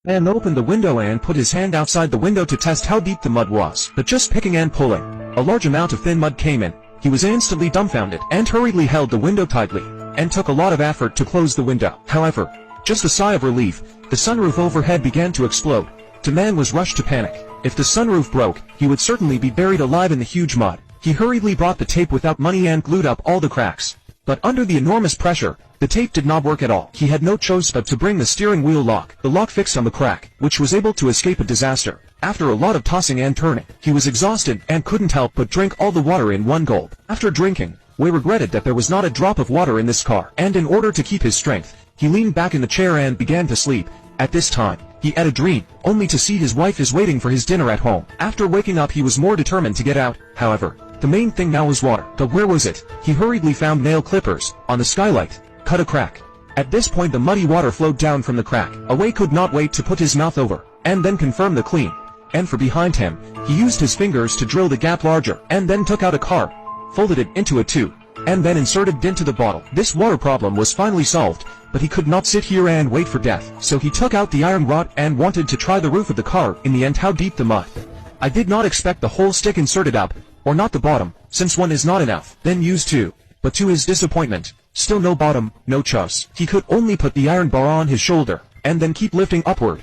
Man opened the window and put his hand outside the window to test how deep the mud was. But just picking and pulling, a large amount of thin mud came in. He was instantly dumbfounded and hurriedly held the window tightly, and took a lot of effort to close the window. However, just a sigh of relief, the sunroof overhead began to explode. The man was rushed to panic. If the sunroof broke, he would certainly be buried alive in the huge mud. He hurriedly brought the tape without money and glued up all the cracks. But under the enormous pressure, the tape did not work at all. He had no choice but to bring the steering wheel lock, the lock fixed on the crack, which was able to escape a disaster. After a lot of tossing and turning, he was exhausted and couldn't help but drink all the water in one gulp. After drinking, Wei regretted that there was not a drop of water in this car, and in order to keep his strength, he leaned back in the chair and began to sleep. At this time, he had a dream, only to see his wife is waiting for his dinner at home. After waking up, he was more determined to get out. However, the main thing now was water. But where was it? He hurriedly found nail clippers on the skylight, cut a crack. At this point, the muddy water flowed down from the crack. Wei could not wait to put his mouth over, and then confirm the clean. And for behind him, he used his fingers to drill the gap larger, and then took out a card, folded it into a tube, and then inserted it into the bottle. This water problem was finally solved, but he could not sit here and wait for death. So he took out the iron rod and wanted to try the roof of the car. In the end, how deep the mud. I did not expect the whole stick inserted up, or not the bottom, since one is not enough. Then use two. But to his disappointment, still no bottom, no choice. He could only put the iron bar on his shoulder, and then keep lifting upward.